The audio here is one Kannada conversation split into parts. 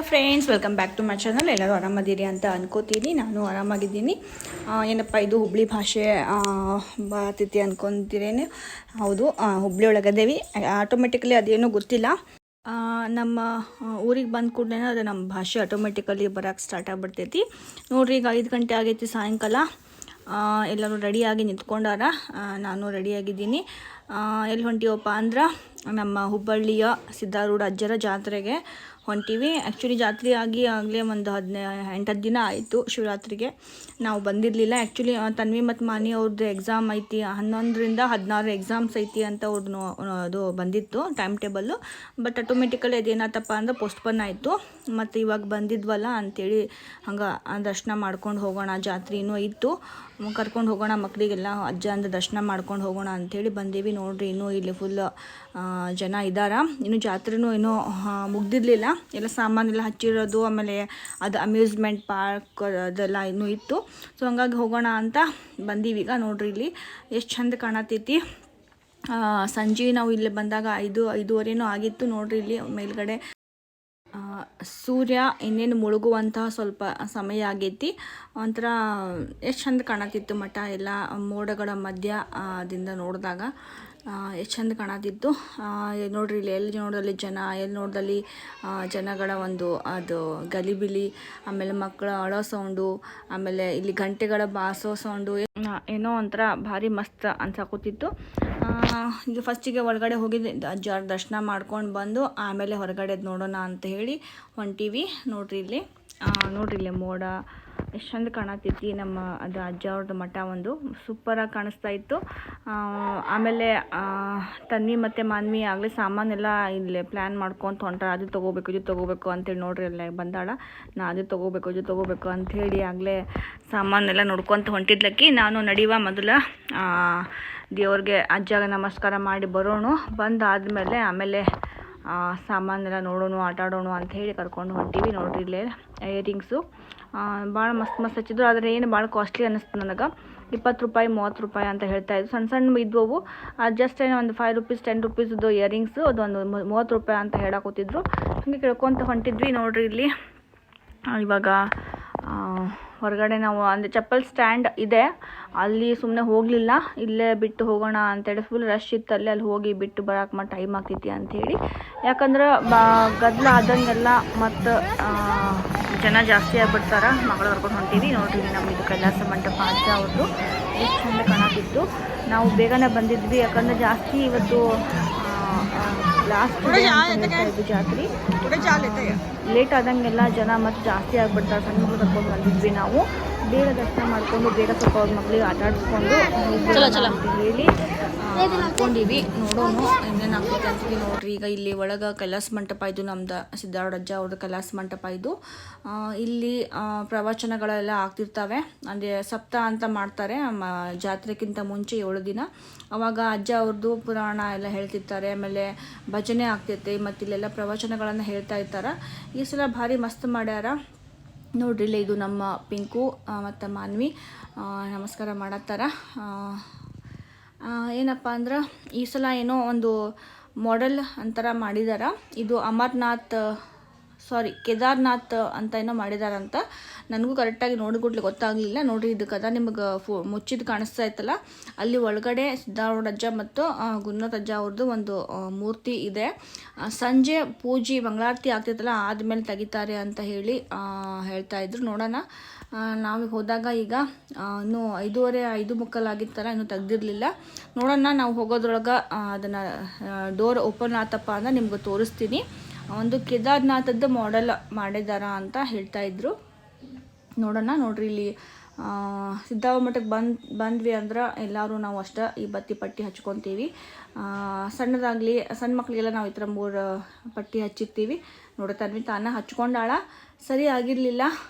Hello friends, welcome back to my channel. ಎಲ್ಲರೂ ಆರಾಮದಿರಿ ಅಂತ ಅನ್ಕೋತೀನಿ. ನಾನು ಆರಾಮಾಗಿದ್ದೀನಿ. ಏನಪ್ಪ ಇದು ಹುಬ್ಳಿ ಭಾಷೆ ಬರ್ತೈತಿ ಅನ್ಕೊತೀರೇನು? ಹೌದು, ಹುಬ್ಳಿ ಒಳಗದೇವಿ. ಆಟೋಮೆಟಿಕಲಿ ಅದೇನೂ ಗೊತ್ತಿಲ್ಲ. ನಮ್ಮ ಊರಿಗೆ ಬಂದ ಕೂಡಲೇ ಅದು ನಮ್ಮ ಭಾಷೆ ಆಟೋಮೆಟಿಕಲಿ ಬರೋಕ್ಕೆ ಸ್ಟಾರ್ಟ್ ಆಗಿಬಿಡ್ತೈತಿ. ನೋಡ್ರಿ, ಈಗ 5 ಗಂಟೆ ಆಗೈತಿ ಸಾಯಂಕಾಲ. ಎಲ್ಲರೂ ರೆಡಿಯಾಗಿ ನಿಂತ್ಕೊಂಡಾರ. ನಾನು ರೆಡಿಯಾಗಿದ್ದೀನಿ. ಎಲ್ಲಿ ಹೊಂಟೀವಪ್ಪ ಅಂದ್ರೆ ನಮ್ಮ ಹುಬ್ಬಳ್ಳಿಯ ಸಿದ್ಧಾರೂಢ ಅಜ್ಜರ ಜಾತ್ರೆಗೆ ಹೊಂಟೀವಿ. ಆ್ಯಕ್ಚುಲಿ ಜಾತ್ರೆ ಆಗಲೇ ಒಂದು 8-10 ದಿನ ಆಯಿತು. ಶಿವರಾತ್ರಿಗೆ ನಾವು ಬಂದಿರಲಿಲ್ಲ. ಆ್ಯಕ್ಚುಲಿ ತನ್ವಿ ಮತ್ತು ಮಾನಿ ಅವ್ರದ್ದು ಎಕ್ಸಾಮ್ ಐತಿ, 11ರಿಂದ 16 ಎಕ್ಸಾಮ್ಸ್ ಐತಿ ಅಂತ ಅವ್ರದ್ದು ಅದು ಬಂದಿತ್ತು ಟೈಮ್ ಟೇಬಲ್ಲು. ಬಟ್ ಆಟೋಮೆಟಿಕಲಿ ಅದೇನಾತಪ್ಪ ಅಂದ್ರೆ ಪೋಸ್ಟ್ಪೋನ್ ಆಯಿತು. ಮತ್ತು ಇವಾಗ ಬಂದಿದ್ವಲ್ಲ ಅಂಥೇಳಿ ಹಂಗೆ ದರ್ಶನ ಮಾಡ್ಕೊಂಡು ಹೋಗೋಣ, ಜಾತ್ರೆ ಇನ್ನೂ ಇತ್ತು, ಕರ್ಕೊಂಡು ಹೋಗೋಣ ಮಕ್ಕಳಿಗೆಲ್ಲ, ಅಜ್ಜ ಅಂದ್ರೆ ದರ್ಶನ ಮಾಡ್ಕೊಂಡು ಹೋಗೋಣ ಅಂಥೇಳಿ ಬಂದೀವಿ. ನೋಡಿರಿ, ಇನ್ನೂ ಇಲ್ಲಿ ಫುಲ್ ಜನ ಇದ್ದಾರೆ. ಇನ್ನೂ ಜಾತ್ರೆನೂ ಇನ್ನೂ ಮುಗ್ದಿರಲಿಲ್ಲ. ಎಲ್ಲ ಸಾಮಾನೆಲ್ಲ ಹಚ್ಚಿರೋದು, ಆಮೇಲೆ ಅದು ಅಮ್ಯೂಸ್ಮೆಂಟ್ ಪಾರ್ಕ್ ಅದೆಲ್ಲ ಇನ್ನೂ ಇತ್ತು. ಸೊ ಹಂಗಾಗಿ ಹೋಗೋಣ ಅಂತ ಬಂದೀವಿ. ಈಗ ನೋಡ್ರಿ, ಇಲ್ಲಿ ಎಷ್ಟು ಚಂದ ಕಾಣತೈತಿ. ಸಂಜೆ ನಾವು ಇಲ್ಲಿ ಬಂದಾಗ 5-5:30 ಆಗಿತ್ತು. ನೋಡ್ರಿ, ಇಲ್ಲಿ ಮೇಲ್ಗಡೆ ಸೂರ್ಯ ಇನ್ನೇನು ಮುಳುಗುವಂತಹ ಸ್ವಲ್ಪ ಸಮಯ ಆಗೈತಿ. ಒಂಥರ ಎಷ್ಟು ಚಂದ ಕಾಣತಿತ್ತು ಮಠ ಎಲ್ಲ ಮೋಡಗಳ ಮಧ್ಯ ದಿಂದ ನೋಡಿದಾಗ ಎಷ್ಟು ಚಂದ ಕಾಣತಿತ್ತು. ನೋಡ್ರಿ, ಇಲ್ಲಿ ಎಲ್ಲಿ ನೋಡೋದಲ್ಲಿ ಜನ, ಎಲ್ಲಿ ನೋಡೋದಲ್ಲಿ ಜನಗಳ ಒಂದು ಅದು ಗಲಿಬಿಲಿ, ಆಮೇಲೆ ಮಕ್ಕಳ ಅಳೋ ಸೌಂಡು, ಆಮೇಲೆ ಇಲ್ಲಿ ಗಂಟೆಗಳ ಬಾರಿಸೋ ಸೌಂಡು, ಏನೋ ಒಂಥರ ಭಾರಿ ಮಸ್ತ್ ಅನ್ಸಾಕೂತಿತ್ತು. ಈಗ ಫಸ್ಟಿಗೆ ಒಳಗಡೆ ಹೋಗಿದ್ದು ಅಜ್ಜಾರ ದರ್ಶನ ಮಾಡ್ಕೊಂಡು ಬಂದು ಆಮೇಲೆ ಹೊರಗಡೆ ನೋಡೋಣ ಅಂತ ಹೇಳಿ ಹೊಂಟೀವಿ. ನೋಡ್ರಿ ಇಲ್ಲಿ ಮೋಡ ಎಷ್ಟು ಚಂದ ಕಾಣತೈತಿ. ನಮ್ಮ ಅದು ಅಜ್ಜ ಅವ್ರದ್ದು ಮಠ ಒಂದು ಸೂಪರಾಗಿ ಕಾಣಿಸ್ತಾ ಇತ್ತು. ಆಮೇಲೆ ತನ್ವಿ ಮತ್ತು ಮಾನ್ವಿ ಆಗಲೇ ಸಾಮಾನೆಲ್ಲ ಇಲ್ಲಿ ಪ್ಲ್ಯಾನ್ ಮಾಡ್ಕೊತ ಹೊಂಟಾರ. ಅದು ತೊಗೋಬೇಕು ಅಂತೇಳಿ. ನೋಡ್ರಿ, ಅಲ್ಲೇ ಬಂದಾಳ, ನಾ ಅದು ತೊಗೋಬೇಕು ಅಂಥೇಳಿ ಆಗಲೇ ಸಾಮಾನೆಲ್ಲ ನೋಡ್ಕೊತ ಹೊಂಟಿದ್ಲಕ್ಕಿ. ನಾನು ನಡಿವ ಮೊದಲು ದೇವ್ರಿಗೆ ಅಜ್ಜಾಗ ನಮಸ್ಕಾರ ಮಾಡಿ ಬರೋಣ, ಬಂದಾದಮೇಲೆ ಆಮೇಲೆ ಸಾಮಾನೆಲ್ಲ ನೋಡೋಣ, ಆಟಾಡೋಣ ಅಂತ ಹೇಳಿ ಕರ್ಕೊಂಡು ಹೊಂಟೀವಿ. ನೋಡ್ರಿ, ಇಲ್ಲೇ ಇಯರಿಂಗ್ಸು ಭಾಳ ಮಸ್ತ್ ಹಚ್ಚಿದ್ರು. ಆದರೆ ಏನು ಭಾಳ ಕಾಸ್ಟ್ಲಿ ಅನ್ನಿಸ್ತು ನನಗೆ. 20 ರೂಪಾಯಿ 30 ರೂಪಾಯಿ ಅಂತ ಹೇಳ್ತಾಯಿದ್ರು. ಸಣ್ಣ ಇದ್ವು. ಜಸ್ಟ್ ಏನೋ ಒಂದು 5 ರೂಪೀಸ್ 10 ರೂಪೀಸ್ದು ಇಯರಿಂಗ್ಸು, ಅದೊಂದು 30 ರೂಪಾಯಿ ಅಂತ ಹೇಳಾಕೋತಿದ್ರು. ಹಾಗೆ ಕೇಳ್ಕೊತ ಹೊಂಟಿದ್ವಿ. ನೋಡ್ರಿ, ಇಲ್ಲಿ ಇವಾಗ ಹೊರಗಡೆ ನಾವು ಅಂದರೆ ಚಪ್ಪಲ್ ಸ್ಟ್ಯಾಂಡ್ ಇದೆ, ಅಲ್ಲಿ ಸುಮ್ಮನೆ ಹೋಗಲಿಲ್ಲ, ಇಲ್ಲೇ ಬಿಟ್ಟು ಹೋಗೋಣ ಅಂತೇಳಿ. ಫುಲ್ ರಶ್ ಇತ್ತಲ್ಲಿ, ಅಲ್ಲಿ ಹೋಗಿ ಬಿಟ್ಟು ಬರೋಕೆ ಟೈಮ್ ಆಗ್ತೈತಿ ಅಂಥೇಳಿ. ಯಾಕಂದ್ರೆ ಗದ್ದಲ ಆದಂಗೆಲ್ಲ ಮತ್ತು ಜನ ಜಾಸ್ತಿ ಆಗಿಬಿಡ್ತಾರೆ. ಮಗಳು ಕರ್ಕೊಂಡು ಹೊಂಟೀವಿ. ನೋಡ್ರಿ, ನಮ್ಮದು ಕೈಲಾಸ ಮಂಟಪ ಅಜ್ಜ ಅವ್ರದ್ದು ಎಷ್ಟು ಚಂದ ಕಾಣತಿತ್ತು. ನಾವು ಬೇಗನೆ ಬಂದಿದ್ವಿ, ಯಾಕಂದರೆ ಜಾಸ್ತಿ ಇವತ್ತು ಲಾಸ್ಟ್ ಇದು ಜಾತ್ರೆ. ಲೇಟ್ ಆದಂಗೆಲ್ಲ ಜನ ಮತ್ತು ಜಾಸ್ತಿ ಆಗಿಬಿಡ್ತಾರೆ. ಸಣ್ಣ ಮಕ್ಕಳು ಕರ್ಕೊಂಡು ಬಂದಿದ್ವಿ. ನಾವು ಬೇಗ ದರ್ಶನ ಮಾಡಿಕೊಂಡು ಬೇಗ ಸ್ವಲ್ಪ ಅವ್ರ ಮಕ್ಕಳಿಗೆ ಆಟ ಆಡಿಸ್ಕೊಂಡು ಅಂತ ಹೇಳಿ ಅಂದ್ಕೊಂಡಿವಿ. ನೋಡೋಣ ಇನ್ನೇನು ಆಗ್ತೈತೆ ಅಂತೀವಿ. ನೋಡ್ರಿ, ಈಗ ಇಲ್ಲಿ ಒಳಗೆ ಕೈಲಾಸ ಮಂಟಪ ಇದು, ನಮ್ದು ಸಿದ್ಧಾರೂಢ ಅಜ್ಜ ಅವ್ರದ್ದು ಕೈಲಾಸ ಮಂಟಪ ಇದು. ಇಲ್ಲಿ ಪ್ರವಚನಗಳೆಲ್ಲ ಆಗ್ತಿರ್ತವೆ. ಅಂದರೆ ಸಪ್ತ ಅಂತ ಮಾಡ್ತಾರೆ ಜಾತ್ರೆಗಿಂತ ಮುಂಚೆ 7 ದಿನ. ಅವಾಗ ಅಜ್ಜ ಅವ್ರದ್ದು ಪುರಾಣ ಎಲ್ಲ ಹೇಳ್ತಿರ್ತಾರೆ, ಆಮೇಲೆ ಭಜನೆ ಆಗ್ತೈತೆ, ಮತ್ತು ಇಲ್ಲೆಲ್ಲ ಪ್ರವಚನಗಳನ್ನು ಹೇಳ್ತಾ ಇರ್ತಾರೆ. ಈ ಸಲ ಭಾರಿ ಮಸ್ತ್ ಮಾಡ್ಯಾರ. ನೋಡ್ರಿ, ಇದು ನಮ್ಮ ಪಿಂಕು ಮತ್ತು ಮಾನ್ವಿ ನಮಸ್ಕಾರ ಮಾಡತ್ತಾರ. ಏನಪ್ಪ ಅಂದ್ರೆ ಈ ಸಲ ಏನೋ ಒಂದು ಮಾಡೆಲ್ ಅಂತರ ಮಾಡಿದಾರ. ಇದು ಕೇದಾರ್ನಾಥ್ ಅಂತ ಏನೋ ಮಾಡಿದಾರಂತ. ನನಗೂ ಕರೆಕ್ಟಾಗಿ ನೋಡಿಕೊಡ್ಲಿ ಗೊತ್ತಾಗಲಿಲ್ಲ. ನೋಡಿರಿ, ಇದಕ್ಕೆ ನಿಮಗೆ ಮುಚ್ಚಿದ್ದು ಕಾಣಿಸ್ತಾ ಇತ್ತಲ್ಲ, ಅಲ್ಲಿ ಒಳಗಡೆ ಸಿದ್ಧಾರೂಢ ಅಜ್ಜ ಮತ್ತು ಗುರುನಾಥ ಅಜ್ಜ ಅವ್ರದ್ದು ಒಂದು ಮೂರ್ತಿ ಇದೆ. ಸಂಜೆ ಪೂಜೆ ಮಂಗಳಾರತಿ ಆಗ್ತೈತಲ್ಲ ಆದಮೇಲೆ ತೆಗಿತಾರೆ ಅಂತ ಹೇಳಿ ಹೇಳ್ತಾಯಿದ್ರು. ನೋಡೋಣ, ನಾವೀಗ ಹೋದಾಗ ಈಗ ಇನ್ನೂ 5:30 5:45 ಆಗಿತ್ತಲ್ಲ, ಇನ್ನೂ ತೆಗ್ದಿರಲಿಲ್ಲ. ನೋಡೋಣ, ನಾವು ಹೋಗೋದ್ರೊಳಗೆ ಅದನ್ನು ಡೋರ್ ಓಪನ್ ಆತಪ್ಪ ಅಂದ್ರೆ ನಿಮ್ಗೆ ತೋರಿಸ್ತೀನಿ. ಒಂದು ಕೇದಾರ್ನಾಥದ್ದು ಮಾಡೆಲ್ ಮಾಡಿದಾರ ಅಂತ ಹೇಳ್ತಾಯಿದ್ರು. ನೋಡೋಣ. ನೋಡ್ರಿ, ಇಲ್ಲಿ ಸಿದ್ಧಾರೂಢ ಮಠಕ್ಕೆ ಬಂದ್ವಿ ಅಂದ್ರೆ ಎಲ್ಲರೂ ನಾವು ಅಷ್ಟೇ ಈ ಬತ್ತಿ ಪಟ್ಟಿ ಹಚ್ಕೊತೀವಿ. ಸಣ್ಣ ಮಕ್ಕಳಿಗೆಲ್ಲ ನಾವು ಈ ಥರ 3 ಪಟ್ಟಿ ಹಚ್ಚಿರ್ತೀವಿ. ನೋಡ್ತಾನೆ ತಾನೇ ಹಚ್ಕೊಂಡಾಳ, ಸರಿ ಆಗಿರಲಿಲ್ಲ,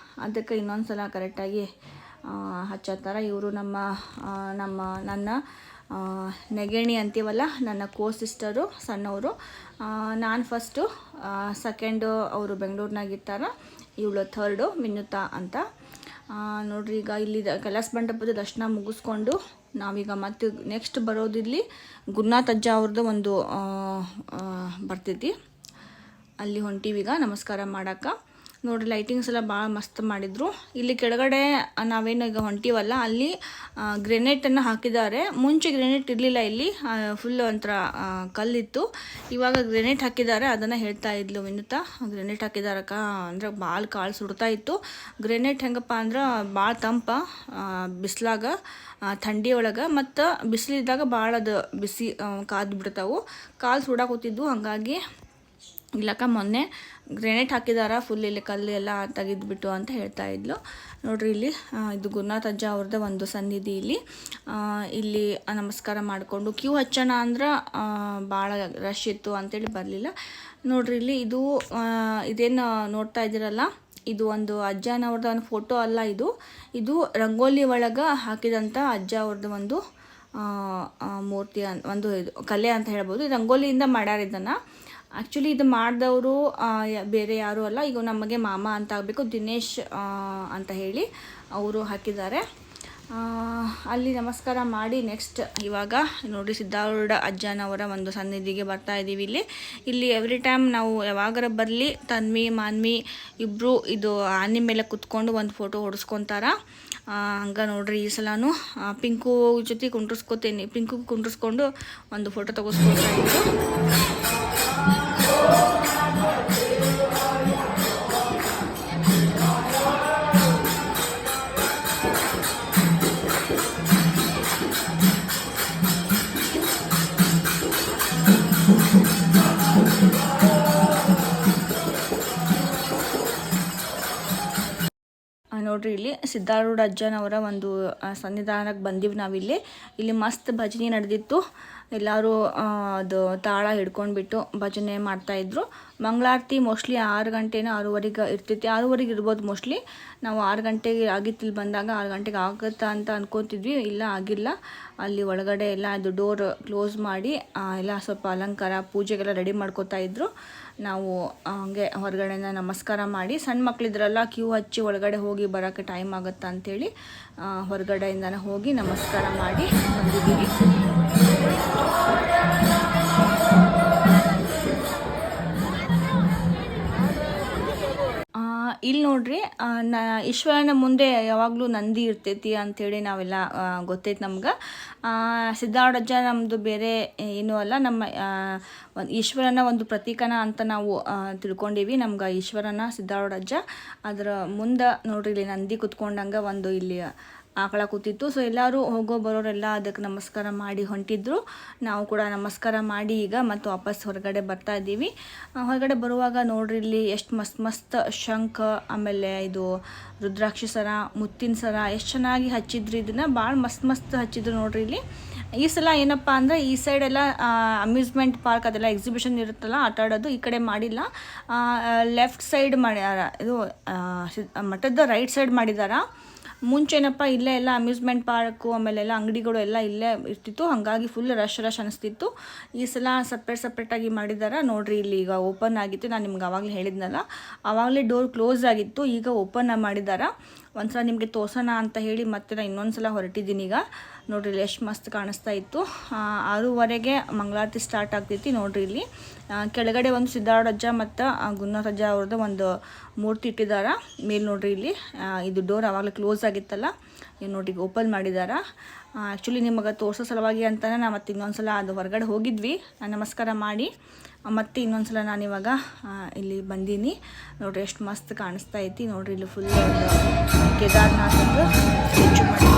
ಅದಕ್ಕೆ ಇನ್ನೊಂದು ಸಲ ಕರೆಕ್ಟಾಗಿ ಹಚ್ಚತ್ತಾರ. ಇವರು ನನ್ನ ನೆಗೇಣಿ ಅಂತೀವಲ್ಲ, ನನ್ನ ಸಿಸ್ಟರು ಸಣ್ಣವರು. ನಾನು ಫಸ್ಟು, ಸೆಕೆಂಡು ಅವರು ಬೆಂಗಳೂರಿನಾಗಿರ್ತಾರೆ, ಇವಳು ಥರ್ಡು ಮಿನ್ನುತಾ ಅಂತ. ನೋಡ್ರಿ, ಈಗ ಇಲ್ಲಿ ಕೈಲಾಸ ಮಂಟಪದ ದರ್ಶನ ಮುಗಿಸ್ಕೊಂಡು ನಾವೀಗ ಮತ್ತೆ ನೆಕ್ಸ್ಟ್ ಬರೋದಿಲ್ಲಿ ಗುರುನಾಥ ಅಜ್ಜ ಅವ್ರದ್ದು ಒಂದು ಬರ್ತೈತಿ, ಅಲ್ಲಿ ಹೊಂಟೀವೀಗ ನಮಸ್ಕಾರ ಮಾಡೋಕ್ಕೆ. ನೋಡಿರಿ ಲೈಟಿಂಗ್ಸ್ ಎಲ್ಲ ಭಾಳ ಮಸ್ತ್ ಮಾಡಿದರು. ಇಲ್ಲಿ ಕೆಳಗಡೆ ನಾವೇನು ಈಗ ಹೊಂಟಿವಲ್ಲ ಅಲ್ಲಿ ಗ್ರೆನೇಟನ್ನು ಹಾಕಿದ್ದಾರೆ. ಮುಂಚೆ ಗ್ರೆನೇಟ್ ಇರಲಿಲ್ಲ, ಇಲ್ಲಿ ಫುಲ್ ಒಂಥರ ಕಲ್ಲಿತ್ತು. ಇವಾಗ ಗ್ರೆನೇಟ್ ಹಾಕಿದ್ದಾರೆ. ಅದನ್ನು ಹೇಳ್ತಾ ಇದ್ಲು ವಿನುತಾ, ಗ್ರೆನೇಟ್ ಹಾಕಿದಾರಕ್ಕ ಅಂದ್ರೆ ಭಾಳ ಕಾಳು ಸುಡ್ತಾ ಇತ್ತು. ಗ್ರೆನೇಟ್ ಹೆಂಗಪ್ಪ ಅಂದ್ರೆ ಭಾಳ ತಂಪ ಬಿಸಿಲಾಗ, ಥಂಡಿ ಒಳಗೆ ಮತ್ತು ಬಿಸಿಲಿದ್ದಾಗ ಭಾಳ ಅದು ಬಿಸಿ ಕಾದು ಬಿಡ್ತಾವೆ, ಕಾಲು ಸುಡಾಕೋತಿದ್ವು. ಹಾಗಾಗಿ ಇಲ್ಲಕ್ಕ ಮೊನ್ನೆ ಗ್ರೆನೇಟ್ ಹಾಕಿದಾರ, ಫುಲ್ ಇಲ್ಲಿ ಕಲ್ಲು ಎಲ್ಲ ತೆಗೆದ್ಬಿಟ್ಟು ಅಂತ ಹೇಳ್ತಾ ಇದ್ಲು. ನೋಡ್ರಿ ಇಲ್ಲಿ ಇದು ಗುರುನಾಥ ಅಜ್ಜ ಅವ್ರದ್ದು ಒಂದು ಸನ್ನಿಧಿ. ಇಲ್ಲಿ ನಮಸ್ಕಾರ ಮಾಡಿಕೊಂಡು ಕ್ಯೂ ಹಚ್ಚೋಣ ಅಂದ್ರೆ ಭಾಳ ರಶ್ ಇತ್ತು ಅಂತೇಳಿ ಬರಲಿಲ್ಲ. ನೋಡ್ರಿ ಇಲ್ಲಿ ಇದೇನು ನೋಡ್ತಾ ಇದ್ದೀರಲ್ಲ, ಇದು ಒಂದು ಅಜ್ಜನವ್ರದ್ದು ಒಂದು ಫೋಟೋ ಅಲ್ಲ, ಇದು ರಂಗೋಲಿ ಒಳಗೆ ಹಾಕಿದಂಥ ಅಜ್ಜ ಅವ್ರದ್ದು ಒಂದು ಮೂರ್ತಿ, ಒಂದು ಇದು ಕಲೆ ಅಂತ ಹೇಳ್ಬೋದು. ರಂಗೋಲಿಯಿಂದ ಮಾಡ್ಯಾರ ಇದನ್ನು. ಆ್ಯಕ್ಚುಲಿ ಇದು ಮಾಡಿದವರು ಬೇರೆ ಯಾರೂ ಅಲ್ಲ, ಈಗ ನಮಗೆ ಮಾಮ ಅಂತ ಆಗಬೇಕು, ದಿನೇಶ್ ಅಂತ ಹೇಳಿ ಅವರು ಹಾಕಿದ್ದಾರೆ. ಅಲ್ಲಿ ನಮಸ್ಕಾರ ಮಾಡಿ ನೆಕ್ಸ್ಟ್ ಇವಾಗ ನೋಡಿ ಸಿದ್ಧಾರೂಢ ಅಜ್ಜನವರ ಒಂದು ಸನ್ನಿಧಿಗೆ ಬರ್ತಾ ಇದ್ದೀವಿ. ಇಲ್ಲಿ ಎವ್ರಿ ಟೈಮ್ ನಾವು ಯಾವಾಗಾರ ಬರಲಿ ತನ್ವಿ ಮಾನ್ವಿ ಇಬ್ಬರು ಇದು ಆನೆ ಮೇಲೆ ಕುತ್ಕೊಂಡು ಒಂದು ಫೋಟೋ ಹೊಡಿಸ್ಕೊತಾರ. ಹಂಗೆ ನೋಡ್ರಿ ಈ ಸಲನೂ ಪಿಂಕು ಜೊತೆ ಪಿಂಕು ಕುಂಡ್ರಿಸ್ಕೊಂಡು ಒಂದು ಫೋಟೋ ತೆಗೆಸ್ಕೊಳ್ತಾ ಇದ್ರು. ನೋಡ್ರಿ ಇಲ್ಲಿ ಸಿದ್ಧಾರೂಢ ಅಜ್ಜನವರ ಒಂದು ಸನ್ನಿಧಾನಕ್ಕೆ ಬಂದೀವಿ ಇಲ್ಲಿ ಮಸ್ತ್ ಭಜನೆ ನಡೆದಿತ್ತು. ಎಲ್ಲರೂ ಅದು ತಾಳ ಹಿಡ್ಕೊಂಡ್ಬಿಟ್ಟು ಭಜನೆ ಮಾಡ್ತಾಯಿದ್ರು. ಮಂಗಳಾರತಿ ಮೋಸ್ಟ್ಲಿ 6 ಗಂಟೆನೋ 6:30 ಇರ್ತೈತಿ, 6:30 ಇರ್ಬೋದು ಮೋಸ್ಟ್ಲಿ. ನಾವು 6 ಗಂಟೆಗೆ ಆಗಿತ್ತು ಇಲ್ಲಿ ಬಂದಾಗ, 6 ಗಂಟೆಗೆ ಆಗುತ್ತಾ ಅಂತ ಅನ್ಕೊತಿದ್ವಿ, ಇಲ್ಲ ಆಗಿಲ್ಲ. ಅಲ್ಲಿ ಒಳಗಡೆ ಎಲ್ಲ ಅದು ಡೋರ್ ಕ್ಲೋಸ್ ಮಾಡಿ ಎಲ್ಲ ಸ್ವಲ್ಪ ಅಲಂಕಾರ ಪೂಜೆಗೆಲ್ಲ ರೆಡಿ ಮಾಡ್ಕೋತಾ ಇದ್ರು. ನಾವು ಹಂಗೆ ಹೊರಗಡೆಯಿಂದ ನಮಸ್ಕಾರ ಮಾಡಿ, ಸಣ್ಣ ಮಕ್ಕಳಿದ್ರಲ್ಲ ಕ್ಯೂ ಹಚ್ಚಿ ಒಳಗಡೆ ಹೋಗಿ ಬರೋಕ್ಕೆ ಟೈಮ್ ಆಗುತ್ತಾ ಅಂಥೇಳಿ ಹೊರಗಡೆಯಿಂದನೇ ಹೋಗಿ ನಮಸ್ಕಾರ ಮಾಡಿ ಬಂದಿದ್ದೀವಿ. ಇಲ್ಲಿ ನೋಡ್ರಿ ಈಶ್ವರನ ಮುಂದೆ ಯಾವಾಗಲೂ ನಂದಿ ಇರ್ತೈತಿ ಅಂಥೇಳಿ ನಾವೆಲ್ಲ ಗೊತ್ತೈತಿ ನಮ್ಗೆ. ಸಿದ್ಧಾರೂಢ ಅಜ್ಜ ನಮ್ಮದು ಬೇರೆ ಏನೂ ಅಲ್ಲ, ನಮ್ಮ ಈಶ್ವರನ ಒಂದು ಪ್ರತೀಕನ ಅಂತ ನಾವು ತಿಳ್ಕೊಂಡೀವಿ. ನಮ್ಗೆ ಈಶ್ವರನ ಸಿದ್ಧಾರೂಢ ಅಜ್ಜ. ಅದರ ಮುಂದೆ ನೋಡ್ರಿ ಇಲ್ಲಿ ನಂದಿ ಕುತ್ಕೊಂಡಂಗೆ ಒಂದು ಇಲ್ಲಿ ಆಕಳ ಕೂತಿತ್ತು. ಸೊ ಎಲ್ಲರೂ ಹೋಗೋ ಬರೋರೆಲ್ಲ ಅದಕ್ಕೆ ನಮಸ್ಕಾರ ಮಾಡಿ ಹೊಂಟಿದ್ರು. ನಾವು ಕೂಡ ನಮಸ್ಕಾರ ಮಾಡಿ ಈಗ ಮತ್ತು ವಾಪಸ್ ಹೊರಗಡೆ ಬರ್ತಾ ಇದ್ದೀವಿ. ಹೊರಗಡೆ ಬರುವಾಗ ನೋಡ್ರಿ ಇಲ್ಲಿ ಎಷ್ಟು ಮಸ್ತ್ ಶಂಖ, ಆಮೇಲೆ ಇದು ರುದ್ರಾಕ್ಷಿ ಸರ, ಮುತ್ತಿನ ಸರ ಎಷ್ಟು ಚೆನ್ನಾಗಿ ಹಚ್ಚಿದ್ರು. ಇದನ್ನು ಭಾಳ ಮಸ್ತ್ ಹಚ್ಚಿದ್ರು ನೋಡ್ರಿ ಇಲ್ಲಿ. ಈ ಸಲ ಏನಪ್ಪ ಅಂದರೆ ಈ ಸೈಡೆಲ್ಲ ಅಮ್ಯೂಸ್ಮೆಂಟ್ ಪಾರ್ಕ್ ಅದೆಲ್ಲ ಎಕ್ಸಿಬಿಷನ್ ಇರುತ್ತಲ್ಲ ಆಟ ಆಡೋದು, ಈ ಕಡೆ ಮಾಡಿಲ್ಲ. ಲೆಫ್ಟ್ ಸೈಡ್ ಮಾಡ್ಯಾರ, ಇದು ಮಠದ ರೈಟ್ ಸೈಡ್ ಮಾಡಿದಾರ. ಮುಂಚೆನಪ್ಪ ಇಲ್ಲೇ ಎಲ್ಲ ಅಮ್ಯೂಸ್ಮೆಂಟ್ ಪಾರ್ಕು ಆಮೇಲೆ ಎಲ್ಲ ಅಂಗಡಿಗಳು ಎಲ್ಲ ಇಲ್ಲೇ ಇರ್ತಿತ್ತು, ಹಾಗಾಗಿ ಫುಲ್ ರಶ್ ಅನಿಸ್ತಿತ್ತು. ಈ ಸಲ ಸಪ್ರೇಟಾಗಿ ಮಾಡಿದ್ದಾರೆ ನೋಡ್ರಿ. ಇಲ್ಲಿ ಈಗ ಓಪನ್ ಆಗಿತ್ತು, ನಾನು ನಿಮ್ಗೆ ಆವಾಗಲೇ ಹೇಳಿದ್ನಲ್ಲ, ಆವಾಗಲೇ ಡೋರ್ ಕ್ಲೋಸ್ ಆಗಿತ್ತು, ಈಗ ಓಪನ್ ಮಾಡಿದ್ದಾರೆ. ಒಂದ್ಸಲ ನಿಮಗೆ ತೋರ್ಸೋಣ ಅಂತ ಹೇಳಿ ಮತ್ತೆ ನಾನು ಇನ್ನೊಂದು ಸಲ ಹೊರಟಿದ್ದೀನಿ. ಈಗ ನೋಡ್ರಿ ಇಲ್ಲಿ ಎಷ್ಟು ಮಸ್ತ್ ಕಾಣಿಸ್ತಾ ಇತ್ತು. 6:30ಗೆ ಮಂಗಳಾರತಿ ಸ್ಟಾರ್ಟ್ ಆಗ್ತೈತಿ. ನೋಡ್ರಿ ಇಲ್ಲಿ ಕೆಳಗಡೆ ಒಂದು ಸಿದ್ಧಾರೂಢ ಅಜ್ಜ ಮತ್ತು ಗುರುನಾಥ ಅಜ್ಜ ಅವ್ರದ್ದು ಒಂದು ಮೂರ್ತಿ ಇಟ್ಟಿದ್ದಾರೆ. ಮೇಲೆ ನೋಡ್ರಿ ಇಲ್ಲಿ ಇದು ಡೋರ್ ಆವಾಗಲೇ ಕ್ಲೋಸ್ ಆಗಿತ್ತಲ್ಲ, ಏನು ನೋಡ್ರಿ ಓಪನ್ ಮಾಡಿದ್ದಾರೆ. ಆ್ಯಕ್ಚುಲಿ ನಿಮಗೆ ತೋರಿಸೋ ಸಲುವಾಗಿ ಅಂತಲೇ ನಾವು ಮತ್ತೆ ಇನ್ನೊಂದು ಸಲ ಅದು ಹೊರಗಡೆ ಹೋಗಿದ್ವಿ ನಮಸ್ಕಾರ ಮಾಡಿ. ಮತ್ತು ಇನ್ನೊಂದು ಸಲ ನಾನಿವಾಗ ಇಲ್ಲಿ ಬಂದೀನಿ. ನೋಡ್ರಿ ಎಷ್ಟು ಮಸ್ತ್ ಕಾಣಿಸ್ತಾ ಐತಿ. ನೋಡ್ರಿ ಇಲ್ಲಿ ಫುಲ್ ಕೇದಾರ್ನಾಥದ್ದು ಸ್ಕೆಚ್ ಮಾಡಿ.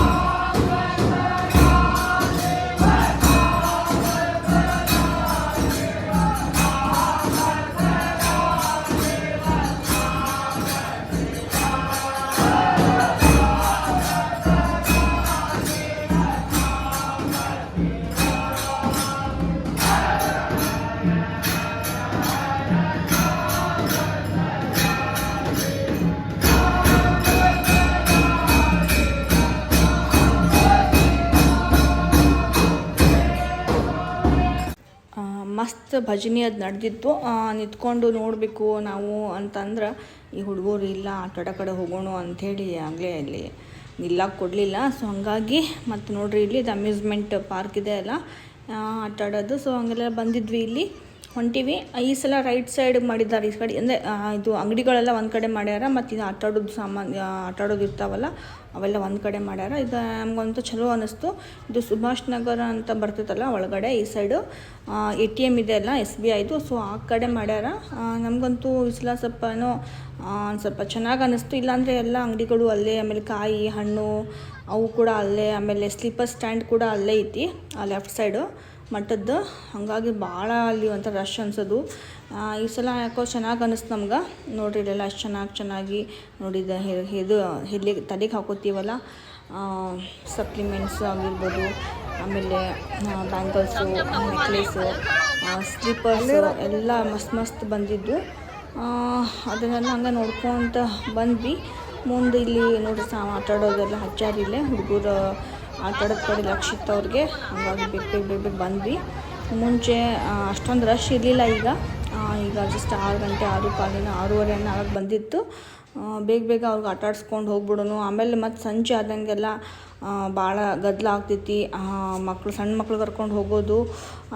ಮಸ್ತ್ ಭಜನೆ ಅದು ನಡೆದಿತ್ತು. ನಿಂತ್ಕೊಂಡು ನೋಡಬೇಕು ನಾವು ಅಂತಂದ್ರೆ ಈ ಹುಡುಗರು ಇಲ್ಲ ಆಟ ಕಡೆ ಹೋಗೋಣ ಅಂಥೇಳಿ ಆಗಲೇ ಅಲ್ಲಿ ನಿಲ್ಲಕ್ಕೆ ಕೊಡಲಿಲ್ಲ. ಸೊ ಹಂಗಾಗಿ ಮತ್ತು ನೋಡ್ರಿ ಇಲ್ಲಿ ಇದು ಅಮ್ಯೂಸ್ಮೆಂಟ್ ಪಾರ್ಕ್ ಇದೆ ಅಲ್ಲ ಆಟ ಆಡೋದು. ಸೊ ಹಂಗೆಲ್ಲ ಬಂದಿದ್ವಿ ಇಲ್ಲಿ. ಹೊಂಟಿವಿ. ಈ ಸಲ ರೈಟ್ ಸೈಡ್ ಮಾಡಿದ್ದಾರೆ. ಈ ಕಡೆ ಅಂದರೆ ಇದು ಅಂಗಡಿಗಳೆಲ್ಲ ಒಂದು ಕಡೆ ಮಾಡ್ಯಾರ, ಮತ್ತು ಇದು ಆಟಾಡೋದು ಸಾಮಾನು ಆಟಾಡೋದು ಇರ್ತಾವಲ್ಲ ಅವೆಲ್ಲ ಒಂದು ಕಡೆ ಮಾಡ್ಯಾರ. ಇದು ನಮಗಂತೂ ಚಲೋ ಅನ್ನಿಸ್ತು. ಇದು ಸುಭಾಷ್ ನಗರ ಅಂತ ಬರ್ತೈತಲ್ಲ ಒಳಗಡೆ ಈ ಸೈಡು ATM ಇದೆ ಅಲ್ಲ SBIದು, ಸೊ ಆ ಕಡೆ ಮಾಡ್ಯಾರ. ನಮಗಂತೂ ಈ ಸಲ ಸ್ವಲ್ಪ ಚೆನ್ನಾಗಿ ಅನ್ನಿಸ್ತು. ಇಲ್ಲಾಂದರೆ ಎಲ್ಲ ಅಂಗಡಿಗಳು ಅಲ್ಲೇ, ಆಮೇಲೆ ಕಾಯಿ ಹಣ್ಣು ಅವು ಕೂಡ ಅಲ್ಲೇ, ಆಮೇಲೆ ಸ್ಲೀಪರ್ ಸ್ಟ್ಯಾಂಡ್ ಕೂಡ ಅಲ್ಲೇ ಐತಿ ಆ ಲೆಫ್ಟ್ ಸೈಡು ಮಠದ್ದು. ಹಾಗಾಗಿ ಭಾಳ ಅಲ್ಲಿ ಒಂಥರ ರಶ್ ಅನ್ಸೋದು. ಈ ಸಲ ಯಾಕೋ ಚೆನ್ನಾಗಿ ಅನ್ನಿಸ್ತು ನಮ್ಗೆ. ನೋಡ್ರಿ ಇಲ್ಲೆಲ್ಲ ಅಷ್ಟು ಚೆನ್ನಾಗಿ ನೋಡಿದ್ದೆ. ಇದು ತಲೆಗೆ ಹಾಕೋತೀವಲ್ಲ ಸಪ್ಲಿಮೆಂಟ್ಸ್ ಆಗಿರ್ಬೋದು, ಆಮೇಲೆ ಬ್ಯಾಂಗಲ್ಸು, ನೆಕ್ಲೇಸು, ಸ್ಲೀಪರ್ಸು ಎಲ್ಲ ಮಸ್ತ್ ಬಂದಿದ್ದು. ಅದನ್ನೆಲ್ಲ ಹಂಗೆ ನೋಡ್ಕೊತ ಬಂದ್ವಿ. ಮುಂದೆ ಇಲ್ಲಿ ನೋಡ್ರಿ ಆಟಾಡೋದೆಲ್ಲ ಹಚ್ಚಾರಿಲ್ಲೇ ಹುಡುಗರು ಆಟಾಡೋದು ಕಡೆ ಲಕ್ಷ ಇತ್ತು ಅವ್ರಿಗೆ. ಹಾಗಾಗಿ ಬೇಗ ಬಂದ್ವಿ. ಮುಂಚೆ ಅಷ್ಟೊಂದು ರಶ್ ಇರಲಿಲ್ಲ. ಈಗ ಜಸ್ಟ್ 6 ಗಂಟೆ 6:15 6:30 ಬಂದಿತ್ತು. ಬೇಗ ಅವ್ರಿಗೆ ಆಟಾಡಿಸ್ಕೊಂಡು ಹೋಗ್ಬಿಡೋನು. ಆಮೇಲೆ ಮತ್ತು ಸಂಜೆ ಆದಂಗೆಲ್ಲ ಭಾಳ ಗದ್ದಲ ಆಗ್ತೈತಿ. ಸಣ್ಣ ಮಕ್ಳು ಕರ್ಕೊಂಡು ಹೋಗೋದು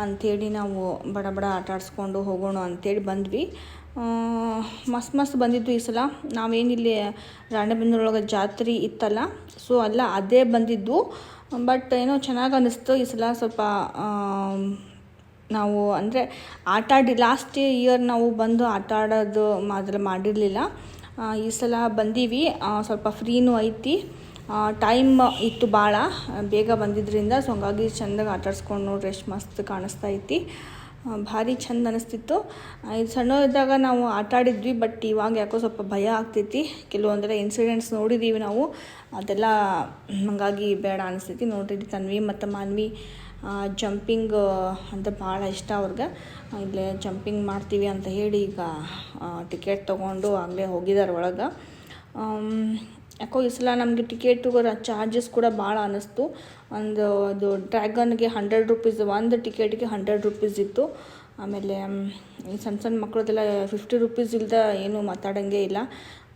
ಅಂಥೇಳಿ ನಾವು ಬಡ ಆಟಾಡಿಸ್ಕೊಂಡು ಹೋಗೋಣ ಅಂಥೇಳಿ ಬಂದ್ವಿ. ಮಸ್ತ್ ಬಂದಿದ್ದು ಈ ಸಲ. ನಾವೇನಿಲ್ಲಿ ರಾಣೆಬೆನ್ನೂರೊಳಗೆ ಜಾತ್ರೆ ಇತ್ತಲ್ಲ, ಸೊ ಅದೇ ಬಂದಿದ್ದು. ಬಟ್ ಏನೋ ಚೆನ್ನಾಗಿ ಅನ್ನಿಸ್ತು ಈ ಸಲ. ಸ್ವಲ್ಪ ನಾವು ಅಂದರೆ ಲಾಸ್ಟ್ ಇಯರ್ ನಾವು ಬಂದು ಆಟಾಡೋದು ಅದೆಲ್ಲ ಮಾಡಿರಲಿಲ್ಲ. ಈ ಸಲ ಬಂದೀವಿ. ಸ್ವಲ್ಪ ಫ್ರೀನೂ ಐತಿ, ಟೈಮ್ ಇತ್ತು ಭಾಳ ಬೇಗ ಬಂದಿದ್ದರಿಂದ. ಸೊ ಹಂಗಾಗಿ ಚೆಂದಾಗಿ ಆಟಾಡಿಸ್ಕೊಂಡು ನೋಡ್ರಿ ಎಷ್ಟು ಮಸ್ತ್ ಕಾಣಿಸ್ತಾ ಐತಿ. ಭಾರಿ ಚೆಂದ ಅನ್ನಿಸ್ತಿತ್ತು. ಇದು ಸಣ್ಣದಿದ್ದಾಗ ನಾವು ಆಟಾಡಿದ್ವಿ, ಬಟ್ ಇವಾಗ ಯಾಕೋ ಸ್ವಲ್ಪ ಭಯ ಆಗ್ತೈತಿ. ಕೆಲವೊಂದೆಲ್ಲ ಇನ್ಸಿಡೆಂಟ್ಸ್ ನೋಡಿದ್ದೀವಿ ನಾವು, ಅದೆಲ್ಲ ಹಾಗಾಗಿ ಬೇಡ ಅನಿಸ್ತೈತಿ. ನೋಡ್ರಿ ತನ್ವಿ ಮತ್ತು ಮಾನ್ವಿ ಜಂಪಿಂಗ್ ಅಂತ ಭಾಳ ಇಷ್ಟ ಅವ್ರಿಗೆ. ಇಲ್ಲೇ ಜಂಪಿಂಗ್ ಮಾಡ್ತೀವಿ ಅಂತ ಹೇಳಿ ಈಗ ಟಿಕೆಟ್ ತೊಗೊಂಡು ಆಗಲೇ ಹೋಗಿದ್ದಾರೆ ಒಳಗೆ. ಯಾಕೋ ಈ ಸಲ ನಮಗೆ ಟಿಕೆಟು ಚಾರ್ಜಸ್ ಕೂಡ ಭಾಳ ಅನ್ನಿಸ್ತು. ಅದು ಡ್ರ್ಯಾಗನ್ಗೆ 100 ರೂಪೀಸ್, ಒಂದು ಟಿಕೆಟ್ಗೆ 100 ರೂಪೀಸ್ ಇತ್ತು. ಆಮೇಲೆ ಈ ಸಣ್ಣ ಮಕ್ಕಳದೆಲ್ಲ 50 ರೂಪೀಸ್ ಇಲ್ಲದ ಏನು ಮಾತಾಡೋಂಗೇ ಇಲ್ಲ.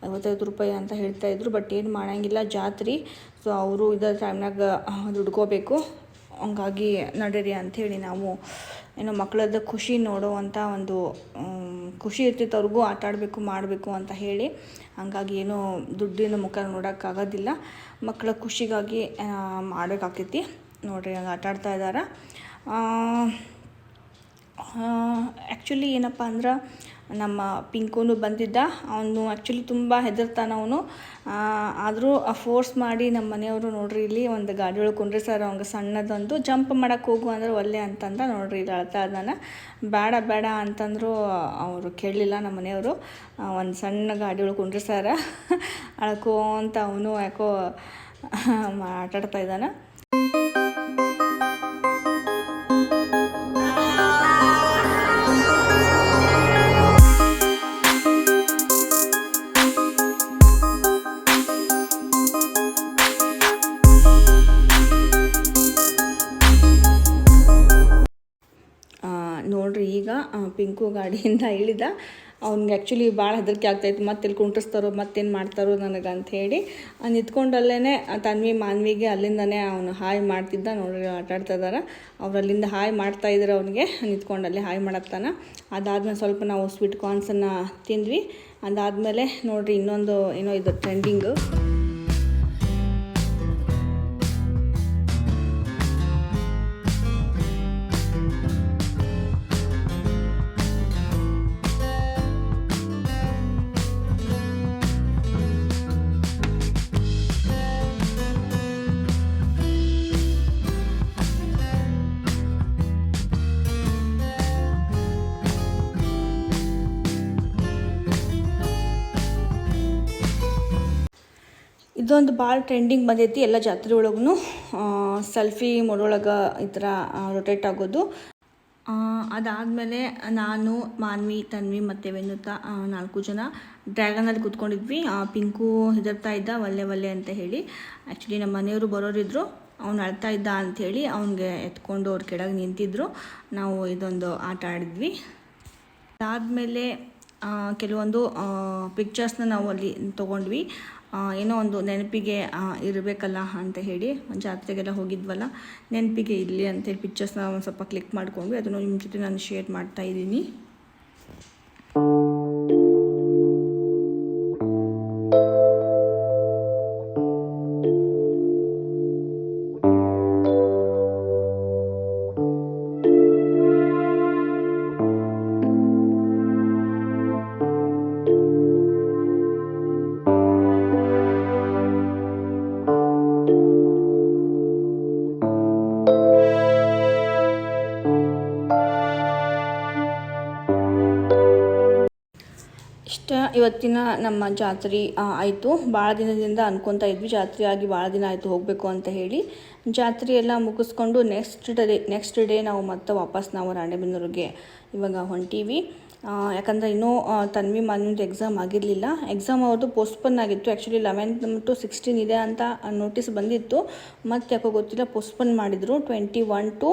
55 ರೂಪಾಯಿ ಅಂತ ಹೇಳ್ತಾಯಿದ್ರು. ಬಟ್ ಏನು ಮಾಡೋಂಗಿಲ್ಲ, ಜಾತ್ರೆ. ಸೊ ಅವರು ಇದರ ಟೈಮ್ನಾಗ ದುಡ್ಕೋಬೇಕು. ಹಂಗಾಗಿ ನಡೀರಿ ಅಂಥೇಳಿ ನಾವು ಏನೋ ಮಕ್ಕಳದ್ದು ಖುಷಿ ನೋಡೋವಂಥ ಒಂದು ಖುಷಿ ಇರ್ತಿತ್ತು ಅವ್ರಿಗೂ, ಆಟಾಡಬೇಕು ಮಾಡಬೇಕು ಅಂತ ಹೇಳಿ. ಹಂಗಾಗಿ ಏನೋ ದುಡ್ಡಿನ ಮುಖ ನೋಡೋಕ್ಕಾಗೋದಿಲ್ಲ, ಮಕ್ಕಳ ಖುಷಿಗಾಗಿ ಮಾಡಬೇಕಾಗ್ತೈತಿ. ನೋಡ್ರಿ ಹಂಗೆ ಆಟಾಡ್ತಾ ಇದ್ದಾರೆ. ಆ್ಯಕ್ಚುಲಿ ಏನಪ್ಪ ಅಂದ್ರೆ ನಮ್ಮ ಪಿಂಕುನು ಬಂದಿದ್ದ. ಅವನು ಆ್ಯಕ್ಚುಲಿ ತುಂಬ ಹೆದರ್ತಾನೆ ಅವನು. ಆದರೂ ಫೋರ್ಸ್ ಮಾಡಿ ನಮ್ಮ ಮನೆಯವರು ನೋಡ್ರಿ ಇಲ್ಲಿ ಒಂದು ಗಾಡಿ ಒಳಗೆ ಕುಂಡ್ರಿಸಾರ. ಅವ್ಗೆ ಸಣ್ಣದೊಂದು ಜಂಪ್ ಮಾಡೋಕ್ಕೆ ಹೋಗು ಅಂದ್ರೆ ಒಲ್ಲೆ ಅಂತಂದ. ನೋಡ್ರಿ ಇಲ್ಲಿ ಅಳ್ತಾ ಇದ್ದಾನೆ. ಬೇಡ ಅಂತಂದರು ಅವರು ಕೇಳಲಿಲ್ಲ ನಮ್ಮ ಮನೆಯವರು. ಒಂದು ಸಣ್ಣ ಗಾಡಿ ಒಳಗೆ ಕುಂಡ್ರಿಸಾರ. ಅಳ್ಕೋಂತ ಅವನು ಯಾಕೋ ಆಟಾಡ್ತಾ ಇದ್ದಾನೆ. ನೋಡ್ರಿ ಈಗ ಪಿಂಕು ಗಾಡಿಯಿಂದ ಇಳಿದ. ಅವ್ನಿಗೆ ಆ್ಯಕ್ಚುಲಿ ಭಾಳ ಹೆದರಿಕೆ ಆಗ್ತಾಯಿತ್ತು, ಮತ್ತೆ ಇಲ್ಲಿ ಕುಂಟಿಸ್ತಾರೋ ಮತ್ತೇನು ಮಾಡ್ತಾರೋ ನನಗೆ ಅಂಥೇಳಿ. ನಿಂತ್ಕೊಂಡಲ್ಲೇ ತನ್ವಿ ಮಾನ್ವಿಗೆ ಅಲ್ಲಿಂದನೇ ಅವನು ಹಾಯ್ ಮಾಡ್ತಿದ್ದ. ನೋಡ್ರಿ ಆಟಾಡ್ತಾ ಇದ್ದಾರೆ ಅವ್ರು. ಅಲ್ಲಿಂದ ಹಾಯ್ ಮಾಡ್ತಾಯಿದ್ರು ಅವನಿಗೆ, ನಿಂತ್ಕೊಂಡಲ್ಲೇ ಹಾಯ್ ಮಾಡತ್ತಾನ. ಅದಾದಮೇಲೆ ಸ್ವಲ್ಪ ನಾವು ಸ್ವೀಟ್ ಕಾರ್ನ್ಸನ್ನು ತಿಂದ್ವಿ. ಅದಾದಮೇಲೆ ನೋಡ್ರಿ ಇನ್ನೊಂದು ಏನೋ ಇದು ಟ್ರೆಂಡಿಂಗು. ಇದೊಂದು ಭಾಳ ಟ್ರೆಂಡಿಂಗ್ ಬಂದೈತಿ ಎಲ್ಲ ಜಾತ್ರೆ ಒಳಗೂ. ಸೆಲ್ಫಿ ಮೋಡೊಳಗೆ ಈ ಥರ ರೊಟೇಟ್ ಆಗೋದು. ಅದಾದಮೇಲೆ ನಾನು, ಮಾನ್ವಿ, ತನ್ವಿ ಮತ್ತು ವೆನುತಾ 4 ಜನ ಡ್ರ್ಯಾಗನಲ್ಲಿ ಕೂತ್ಕೊಂಡಿದ್ವಿ. ಪಿಂಕು ಹೆದರ್ತಾ ಇದ್ದ ಒಲ್ಲೆ ಅಂತ ಹೇಳಿ. ಆ್ಯಕ್ಚುಲಿ ನಮ್ಮ ಮನೆಯವರು ಬರೋರಿದ್ರು, ಅವ್ನು ಅಳ್ತಾ ಇದ್ದ ಅಂಥೇಳಿ ಅವನಿಗೆ ಎತ್ಕೊಂಡು ಅವ್ರ ಕೆಳಗೆ ನಿಂತಿದ್ರು. ನಾವು ಇದೊಂದು ಆಟ ಆಡಿದ್ವಿ. ಅದಾದಮೇಲೆ ಕೆಲವೊಂದು ಪಿಕ್ಚರ್ಸ್ನ ನಾವು ಅಲ್ಲಿ ತೊಗೊಂಡ್ವಿ. ಏನೋ ಒಂದು ನೆನಪಿಗೆ ಇರಬೇಕಲ್ಲ ಅಂತ ಹೇಳಿ ಜಾತ್ರೆಗೆಲ್ಲ ಹೋಗಿದ್ವಲ್ಲ, ನೆನಪಿಗೆ ಇರಲಿ ಅಂತೇಳಿ ಪಿಕ್ಚರ್ಸ್ನ ಒಂದು ಸ್ವಲ್ಪ ಕ್ಲಿಕ್ ಮಾಡ್ಕೊಂಡ್ವಿ. ಅದನ್ನು ನಿಮ್ಮ ಜೊತೆ ನಾನು ಶೇರ್ ಮಾಡ್ತಾ ಇದ್ದೀನಿ. ಇವತ್ತಿನ ನಮ್ಮ ಜಾತ್ರೆ ಆಯಿತು. ಭಾಳ ದಿನದಿಂದ ಅನ್ಕೊತಾ ಇದ್ವಿ, ಜಾತ್ರೆ ಆಗಿ ಭಾಳ ದಿನ ಆಯಿತು ಹೋಗಬೇಕು ಅಂತ ಹೇಳಿ. ಜಾತ್ರೆ ಎಲ್ಲ ಮುಗಿಸ್ಕೊಂಡು ನೆಕ್ಸ್ಟ್ ಡೇ ನಾವು ಮತ್ತೆ ವಾಪಸ್ ನಾವು ರಾಣೆಬೆನ್ನೂರಿಗೆ ಇವಾಗ ಹೊಂಟೀವಿ. ಯಾಕಂದರೆ ಇನ್ನೂ ತನ್ವಿ ಮಾನ್ಯದ ಎಕ್ಸಾಮ್ ಆಗಿರಲಿಲ್ಲ. ಎಕ್ಸಾಮ್ ಅವ್ರದ್ದು ಪೋಸ್ಟ್ಪೋನ್ ಆಗಿತ್ತು. ಆ್ಯಕ್ಚುಲಿ 11 to 16 ಇದೆ ಅಂತ ನೋಟಿಸ್ ಬಂದಿತ್ತು. ಮತ್ತು ಯಾಕೋ ಗೊತ್ತಿಲ್ಲ, ಪೋಸ್ಟ್ಪೋನ್ ಮಾಡಿದರು. 21 to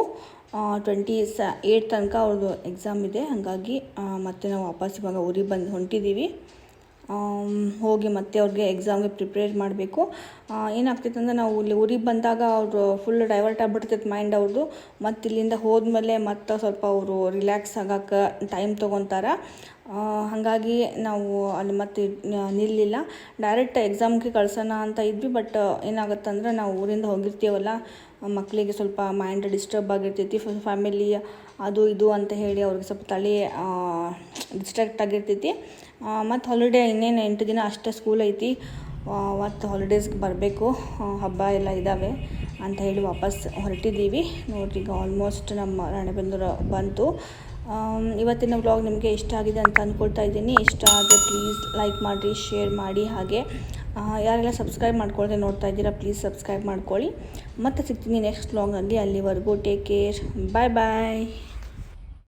28 ತನಕ ಅವ್ರದ್ದು ಎಕ್ಸಾಮ್ ಇದೆ. ಹಾಗಾಗಿ ಮತ್ತೆ ನಾವು ವಾಪಸ್ ಇವಾಗ ಊರಿಗೆ ಹೊಂಟಿದ್ದೀವಿ. ಹೋಗಿ ಮತ್ತೆ ಅವ್ರಿಗೆ ಎಕ್ಸಾಮ್ಗೆ ಪ್ರಿಪೇರ್ ಮಾಡಬೇಕು. ಏನಾಗ್ತೈತೆ ಅಂದರೆ ನಾವು ಇಲ್ಲಿ ಊರಿಗೆ ಬಂದಾಗ ಅವರು ಫುಲ್ ಡೈವರ್ಟ್ ಆಗಿಬಿಡ್ತೈತೆ ಮೈಂಡ್ ಅವ್ರದ್ದು. ಮತ್ತು ಇಲ್ಲಿಂದ ಹೋದ್ಮೇಲೆ ಮತ್ತೆ ಸ್ವಲ್ಪ ಅವರು ರಿಲ್ಯಾಕ್ಸ್ ಆಗೋಕ್ಕೆ ಟೈಮ್ ತೊಗೊತಾರೆ. ಹಾಗಾಗಿ ನಾವು ಅಲ್ಲಿ ಮತ್ತೆ ನಿಲ್ಲಿಲ್ಲ, ಡೈರೆಕ್ಟ್ ಎಕ್ಸಾಮ್ಗೆ ಕಳ್ಸೋಣ ಅಂತ ಇದ್ವಿ. ಬಟ್ ಏನಾಗುತ್ತಂದ್ರೆ ನಾವು ಊರಿಂದ ಹೋಗಿರ್ತೀವಲ್ಲ, ಮಕ್ಕಳಿಗೆ ಸ್ವಲ್ಪ ಮೈಂಡ್ ಡಿಸ್ಟರ್ಬ್ ಆಗಿರ್ತೈತಿ, ಫ್ಯಾಮಿಲಿ ಅದು ಇದು ಅಂತ ಹೇಳಿ ಅವ್ರಿಗೆ ಸ್ವಲ್ಪ ತಲೆ ಡಿಸ್ಟ್ರಾಕ್ಟ್ ಆಗಿರ್ತೈತಿ. ಮತ್ತು ಹಾಲಿಡೇ ಇನ್ನೇನು 8 ದಿನ ಅಷ್ಟೇ ಸ್ಕೂಲ್ ಐತಿ. ಮತ್ತು ಹಾಲಿಡೇಸ್ಗೆ ಬರಬೇಕು, ಹಬ್ಬ ಎಲ್ಲ ಇದ್ದಾವೆ ಅಂತ ಹೇಳಿ ವಾಪಸ್ ಹೊರಟಿದ್ದೀವಿ. ನೋಡ್ರಿ, ಈಗ ಆಲ್ಮೋಸ್ಟ್ ನಮ್ಮ ರಾಣೆಬೆನ್ನೂರು ಬಂತು. ಇವತ್ತಿನ ವ್ಲಾಗ್ ನಿಮಗೆ ಇಷ್ಟ ಆಗಿದೆ ಅಂತ ಅಂದ್ಕೊಳ್ತಾ ಇದ್ದೀನಿ. ಇಷ್ಟ ಆದರೆ ಪ್ಲೀಸ್ ಲೈಕ್ ಮಾಡಿರಿ, ಶೇರ್ ಮಾಡಿ. ಹಾಗೆ ಯಾರೆಲ್ಲ ಸಬ್ಸ್ಕ್ರೈಬ್ ಮಾಡ್ಕೊಳ್ಳದೆ ನೋಡ್ತಾ ಇದ್ದೀರಾ, ಪ್ಲೀಸ್ ಸಬ್ಸ್ಕ್ರೈಬ್ ಮಾಡ್ಕೊಳ್ಳಿ. ಮತ್ತೆ ಸಿಗ್ತೀನಿ ನೆಕ್ಸ್ಟ್ ವ್ಲಾಗ್ನಲ್ಲಿ. ಅಲ್ಲಿವರೆಗೂ ಟೇಕ್ ಕೇರ್, ಬಾಯ್ ಬಾಯ್.